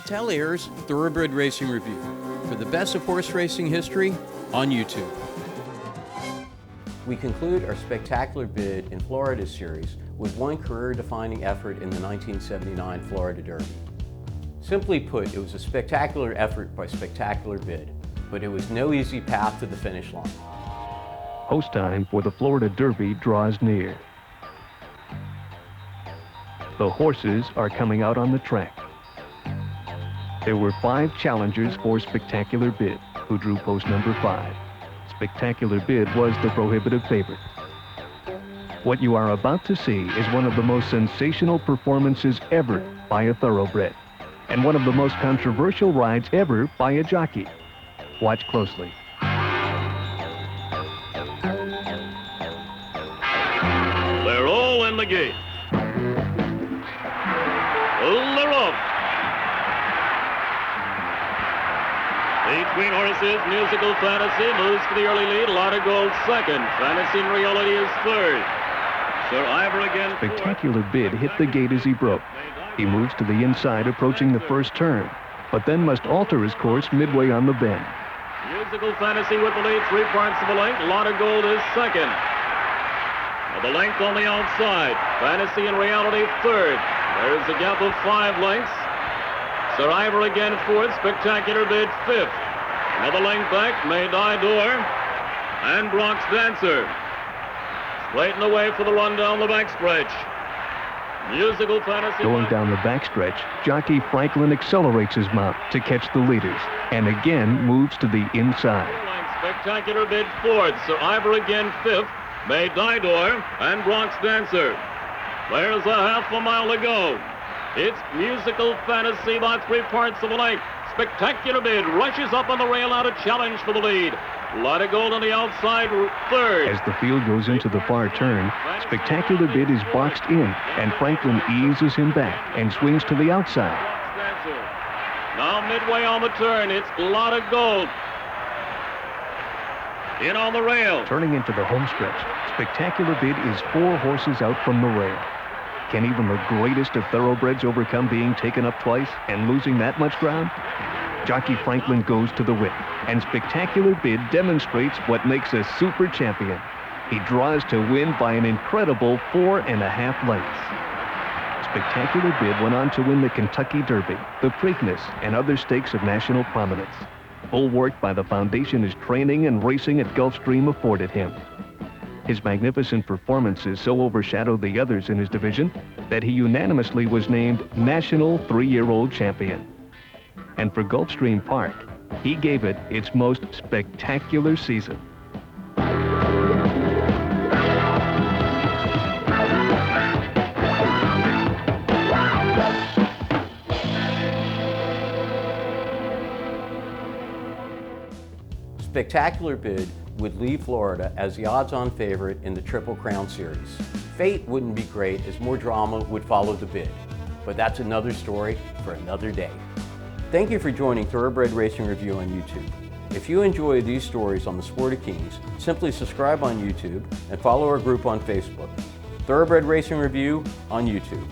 Tellier's Thoroughbred Racing Review for the best of horse racing history on YouTube. We conclude our spectacular bid in Florida series with one career-defining effort in the 1979 Florida Derby. Simply put, it was a spectacular effort by spectacular bid, but it was no easy path to the finish line. Host time for the Florida Derby draws near. The horses are coming out on the track. There were 5 challengers for Spectacular Bid, who drew post number 5. Spectacular Bid was the prohibitive favorite. What you are about to see is one of the most sensational performances ever by a thoroughbred, and one of the most controversial rides ever by a jockey. Watch closely. They're all in the gate. They're off. Between horses, Musical Fantasy moves to the early lead. Lot of Gold second. Fantasy in Reality is third. Sir Ivor again. Spectacular Bid hit the gate as he broke. He moves to the inside, approaching the first turn, but then must alter his course midway on the bend. Musical Fantasy with the lead, 3 parts of a length. Lot of Gold is second. The length on the outside. Fantasy in Reality third. There's a gap of 5 lengths. Sir Ivor again fourth. Spectacular Bid fifth. Another length back. May Die Door and Bronx Dancer. Straighten away for the run down the backstretch. Musical Fantasy. Going down the backstretch, jockey Franklin accelerates his mount to catch the leaders, and again moves to the inside. Spectacular Bid fourth. Sir Ivor again fifth. May Die Door and Bronx Dancer. There's a half a mile to go. It's Musical Fantasy by 3 parts of a length. Spectacular Bid rushes up on the rail out of challenge for the lead. Lot of Gold on the outside, third. As the field goes into the far turn, Spectacular Bid is boxed in, and Franklin eases him back and swings to the outside. Now midway on the turn, it's Lot of Gold. In on the rail. Turning into the home stretch, Spectacular Bid is 4 horses out from the rail. Can even the greatest of thoroughbreds overcome being taken up twice and losing that much ground? Jockey Franklin goes to the whip, and Spectacular Bid demonstrates what makes a super champion. He draws to win by an incredible 4.5 lengths. Spectacular Bid went on to win the Kentucky Derby, the Preakness, and other stakes of national prominence, bulwarked by the foundation his training and racing at Gulfstream afforded him. His magnificent performances so overshadowed the others in his division that he unanimously was named National 3-Year-Old Champion. And for Gulfstream Park, he gave it its most spectacular season. Spectacular Bid would leave Florida as the odds-on favorite in the Triple Crown Series. Fate wouldn't be great as more drama would follow the bid, but that's another story for another day. Thank you for joining Thoroughbred Racing Review on YouTube. If you enjoy these stories on the Sport of Kings, simply subscribe on YouTube and follow our group on Facebook. Thoroughbred Racing Review on YouTube.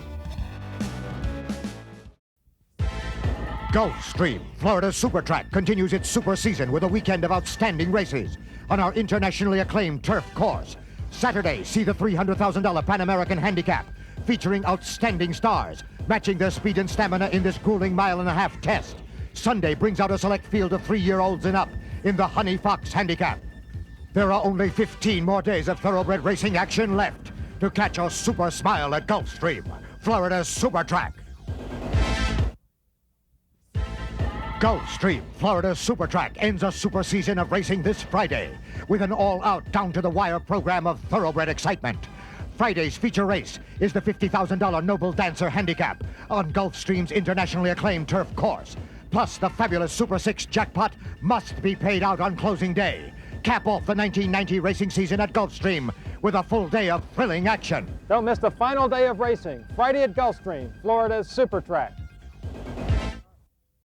Gulfstream, Florida's super track, continues its super season with a weekend of outstanding races on our internationally acclaimed turf course. Saturday, see the $300,000 Pan American Handicap, featuring outstanding stars, matching their speed and stamina in this grueling 1.5-mile test. Sunday brings out a select field of 3-year-olds and up in the Fox Handicap. There are only 15 more days of thoroughbred racing action left to catch a super smile at Gulfstream, Florida's super track. Gulfstream, Florida's super track, ends a super season of racing this Friday with an all-out, down-to-the-wire program of thoroughbred excitement. Friday's feature race is the $50,000 Noble Dancer Handicap on Gulfstream's internationally acclaimed turf course. Plus, the fabulous Supersix Jackpot must be paid out on closing day. Cap off the 1990 racing season at Gulfstream with a full day of thrilling action. Don't miss the final day of racing, Friday at Gulfstream, Florida's super track.